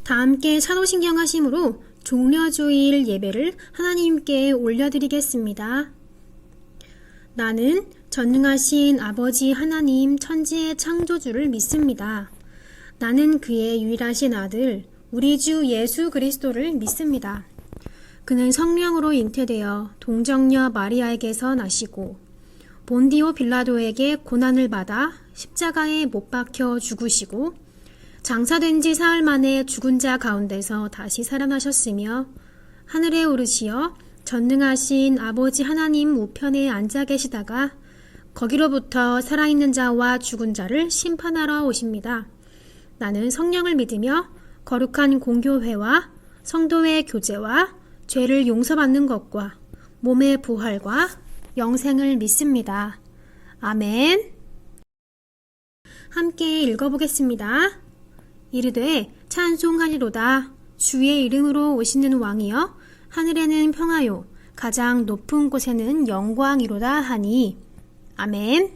다 함께 차도신경 하심으로 종려주일 예배를 하나님께 올려드리겠습니다. 나는 전능하신 아버지 하나님 천지의 창조주를 믿습니다. 나는 그의 유일하신 아들 우리 주 예수 그리스도를 믿습니다. 그는 성령으로 잉태되어 동정녀 마리아에게서 나시고 본디오 빌라도에게 고난을 받아 십자가에 못 박혀 죽으시고 장사된 지 사흘 만에 죽은 자 가운데서 다시 살아나셨으며 하늘에 오르시어 전능하신 아버지 하나님 우편에 앉아 계시다가 거기로부터 살아있는 자와 죽은 자를 심판하러 오십니다. 나는 성령을 믿으며 거룩한 공교회와 성도의 교제와 죄를 용서받는 것과 몸의 부활과 영생을 믿습니다. 아멘. 함께 읽어보겠습니다. 이르되 찬송하리로다. 주의 이름으로 오시는 왕이여 하늘에는 평화요 가장 높은 곳에는 영광이로다 하니. 아멘.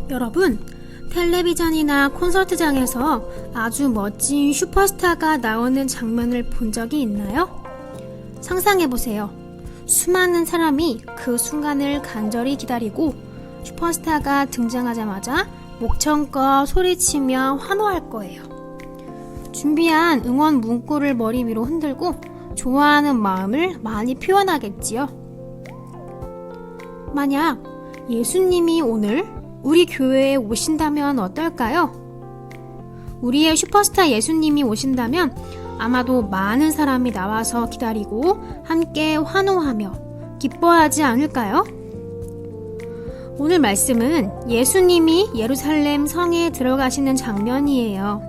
여러분, 텔레비전이나 콘서트장에서 아주 멋진 슈퍼스타가 나오는 장면을 본 적이 있나요? 상상해보세요. 수많은 사람이 그 순간을 간절히 기다리고 슈퍼스타가 등장하자마자 목청껏 소리치며 환호할 거예요. 준비한 응원 문구를 머리 위로 흔들고 좋아하는 마음을 많이 표현하겠지요. 만약 예수님이 오늘 우리 교회에 오신다면 어떨까요? 우리의 슈퍼스타 예수님이 오신다면 아마도 많은 사람이 나와서 기다리고 함께 환호하며 기뻐하지 않을까요? 오늘 말씀은 예수님이 예루살렘 성에 들어가시는 장면이에요.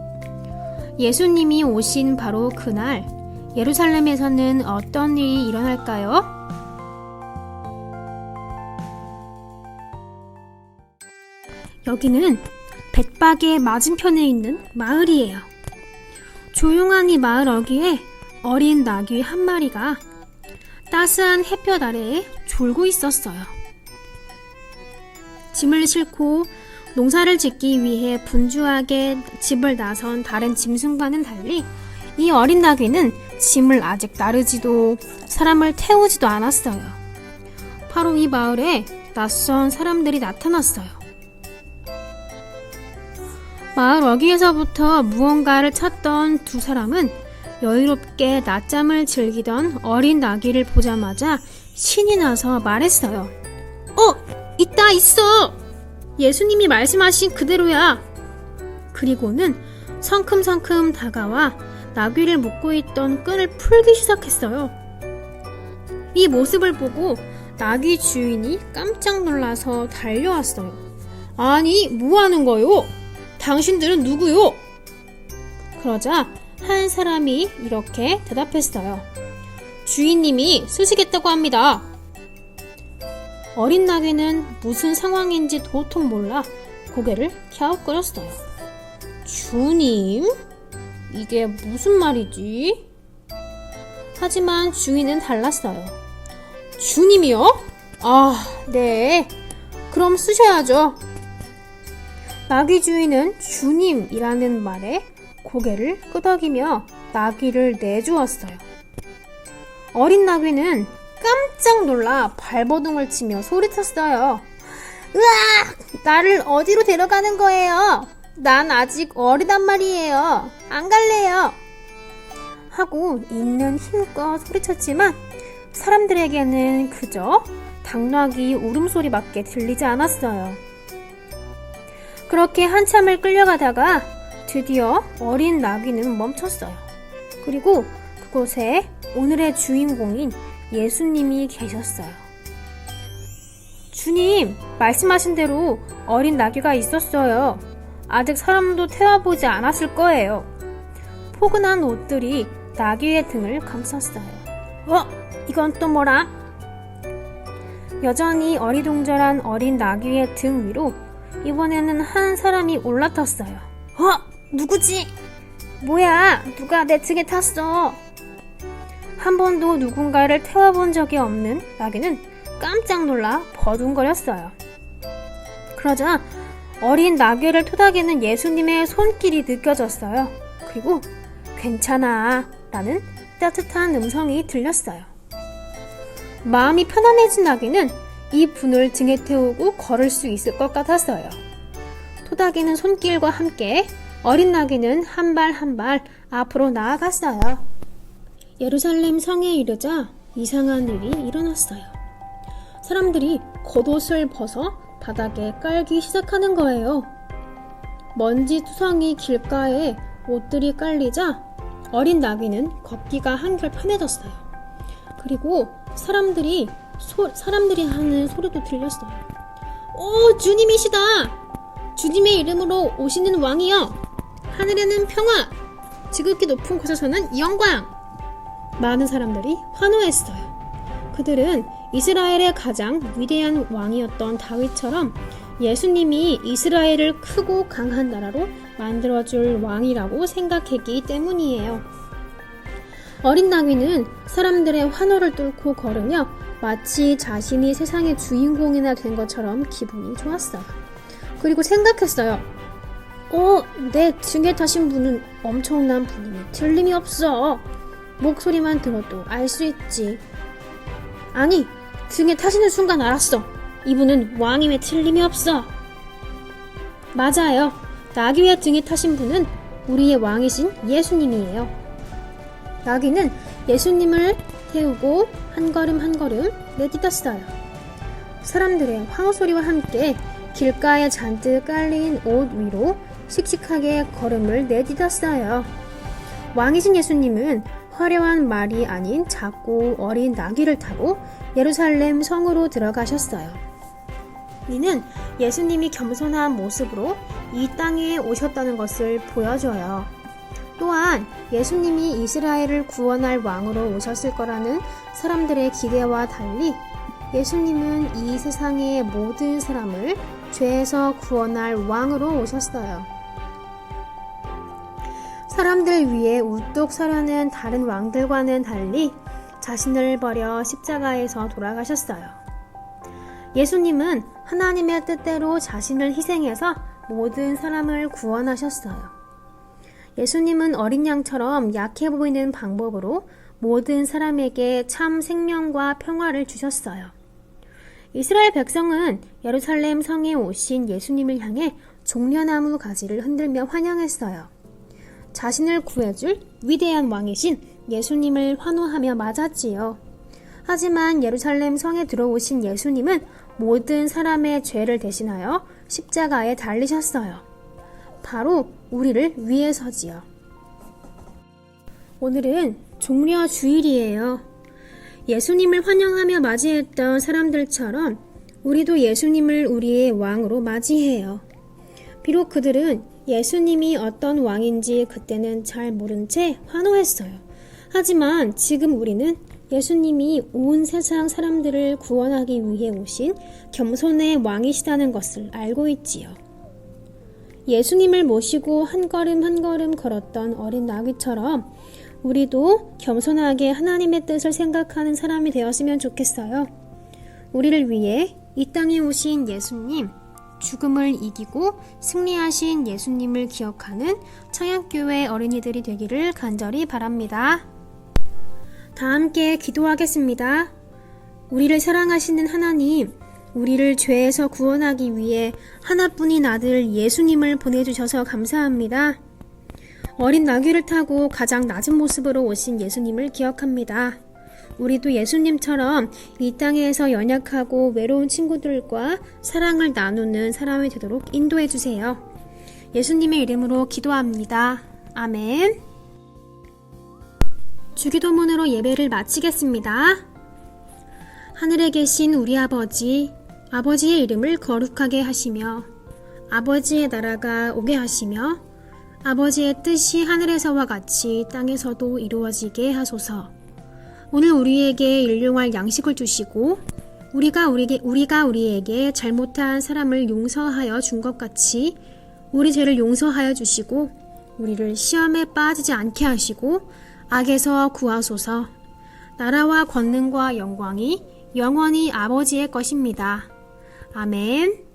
예수님이 오신 바로 그날 예루살렘에서는 어떤 일이 일어날까요? 여기는 벳박의 맞은편에 있는 마을이에요. 조용한 이 마을 어귀에 어린 나귀 한 마리가 따스한 햇볕 아래에 졸고 있었어요. 짐을 싣고 농사를 짓기 위해 분주하게 집을 나선 다른 짐승과는 달리 이 어린 나귀는 짐을 아직 나르지도 사람을 태우지도 않았어요. 바로 이 마을에 낯선 사람들이 나타났어요. 마을 어귀에서부터 무언가를 찾던 두 사람은 여유롭게 낮잠을 즐기던 어린 나귀를 보자마자 신이 나서 말했어요. 있어! 예수님이 말씀하신 그대로야! 그리고는 성큼성큼 다가와 나귀를 묶고 있던 끈을 풀기 시작했어요. 이 모습을 보고 나귀 주인이 깜짝 놀라서 달려왔어요. 아니, 뭐 하는 거요? 당신들은 누구요? 그러자 한 사람이 이렇게 대답했어요. 주인님이 쓰시겠다고 합니다. 어린 나귀는 무슨 상황인지 도통 몰라 고개를 갸웃거렸어요. 주님? 이게 무슨 말이지? 하지만 주인은 달랐어요. 주님이요? 네. 그럼 쓰셔야죠. 나귀 주인은 주님이라는 말에 고개를 끄덕이며 나귀를 내주었어요. 어린 나귀는 깜짝 놀라 발버둥을 치며 소리쳤어요. 으악! 나를 어디로 데려가는 거예요? 난 아직 어리단 말이에요. 안 갈래요. 하고 있는 힘껏 소리쳤지만 사람들에게는 그저 당나귀 울음소리밖에 들리지 않았어요. 그렇게 한참을 끌려가다가 드디어 어린 나귀는 멈췄어요. 그리고 그곳에 오늘의 주인공인 예수님이 계셨어요. 주님, 말씀하신 대로 어린 나귀가 있었어요. 아직 사람도 태워보지 않았을 거예요. 포근한 옷들이 나귀의 등을 감쌌어요. 이건 또 뭐라? 여전히 어리둥절한 어린 나귀의 등 위로 이번에는 한 사람이 올라탔어요. 누구지? 뭐야, 누가 내 등에 탔어? 한 번도 누군가를 태워본 적이 없는 나귀는 깜짝 놀라 버둥거렸어요. 그러자 어린 나귀를 토닥이는 예수님의 손길이 느껴졌어요. 그리고 괜찮아 라는 따뜻한 음성이 들렸어요. 마음이 편안해진 나귀는 이 분을 등에 태우고 걸을 수 있을 것 같았어요. 토닥이는 손길과 함께 어린 나귀는 한 발 한 발 앞으로 나아갔어요. 예루살렘 성에 이르자 이상한 일이 일어났어요. 사람들이 겉옷을 벗어 바닥에 깔기 시작하는 거예요. 먼지 투성이 길가에 옷들이 깔리자 어린 나귀는 걷기가 한결 편해졌어요. 그리고 사람들이 하는 소리도 들렸어요. 주님이시다! 주님의 이름으로 오시는 왕이여! 하늘에는 평화! 지극히 높은 곳에서는 영광! 많은 사람들이 환호했어요. 그들은 이스라엘의 가장 위대한 왕이었던 다윗처럼 예수님이 이스라엘을 크고 강한 나라로 만들어줄 왕이라고 생각했기 때문이에요. 어린 나귀는 사람들의 환호를 뚫고 걸으며 마치 자신이 세상의 주인공이나 된 것처럼 기분이 좋았어요. 그리고 생각했어요. 내 등에 타신 분은 엄청난 분임이 틀림이 없어. 목소리만 들어도 알 수 있지. 아니, 등에 타시는 순간 알았어. 이분은 왕임에 틀림이 없어. 맞아요. 나귀의 등에 타신 분은 우리의 왕이신 예수님이에요. 나귀는 예수님을 태우고 한 걸음 한 걸음 내딛었어요. 사람들의 환호소리와 함께 길가에 잔뜩 깔린 옷 위로 씩씩하게 걸음을 내딛었어요. 왕이신 예수님은 화려한 말이 아닌 작고 어린 나귀를 타고 예루살렘 성으로 들어가셨어요. 이는 예수님이 겸손한 모습으로 이 땅에 오셨다는 것을 보여줘요. 또한 예수님이 이스라엘을 구원할 왕으로 오셨을 거라는 사람들의 기대와 달리 예수님은 이 세상의 모든 사람을 죄에서 구원할 왕으로 오셨어요. 사람들 위해 우뚝 서려는 다른 왕들과는 달리 자신을 버려 십자가에서 돌아가셨어요. 예수님은 하나님의 뜻대로 자신을 희생해서 모든 사람을 구원하셨어요. 예수님은 어린 양처럼 약해 보이는 방법으로 모든 사람에게 참 생명과 평화를 주셨어요. 이스라엘 백성은 예루살렘 성에 오신 예수님을 향해 종려나무 가지를 흔들며 환영했어요. 자신을 구해줄 위대한 왕이신 예수님을 환호하며 맞았지요. 하지만 예루살렘 성에 들어오신 예수님은 모든 사람의 죄를 대신하여 십자가에 달리셨어요. 바로 우리를 위해서지요. 오늘은 종려 주일이에요. 예수님을 환영하며 맞이했던 사람들처럼 우리도 예수님을 우리의 왕으로 맞이해요. 비록 그들은 예수님이 어떤 왕인지 그때는 잘 모른 채 환호했어요. 하지만 지금 우리는 예수님이 온 세상 사람들을 구원하기 위해 오신 겸손의 왕이시다는 것을 알고 있지요. 예수님을 모시고 한 걸음 한 걸음 걸었던 어린 나귀처럼 우리도 겸손하게 하나님의 뜻을 생각하는 사람이 되었으면 좋겠어요. 우리를 위해 이 땅에 오신 예수님, 죽음을 이기고 승리하신 예수님을 기억하는 청약교회 어린이들이 되기를 간절히 바랍니다. 다 함께 기도하겠습니다. 우리를 사랑하시는 하나님, 우리를 죄에서 구원하기 위해 하나뿐인 아들 예수님을 보내주셔서 감사합니다. 어린 나귀를 타고 가장 낮은 모습으로 오신 예수님을 기억합니다. 우리도 예수님처럼 이 땅에서 연약하고 외로운 친구들과 사랑을 나누는 사람이 되도록 인도해 주세요. 예수님의 이름으로 기도합니다. 아멘. 주기도문으로 예배를 마치겠습니다. 하늘에 계신 우리 아버지, 아버지의 이름을 거룩하게 하시며 아버지의 나라가 오게 하시며 아버지의 뜻이 하늘에서와 같이 땅에서도 이루어지게 하소서. 오늘 우리에게 일용할 양식을 주시고 우리가 우리에게 잘못한 사람을 용서하여 준 것 같이 우리 죄를 용서하여 주시고 우리를 시험에 빠지지 않게 하시고 악에서 구하소서. 나라와 권능과 영광이 영원히 아버지의 것입니다. 아멘.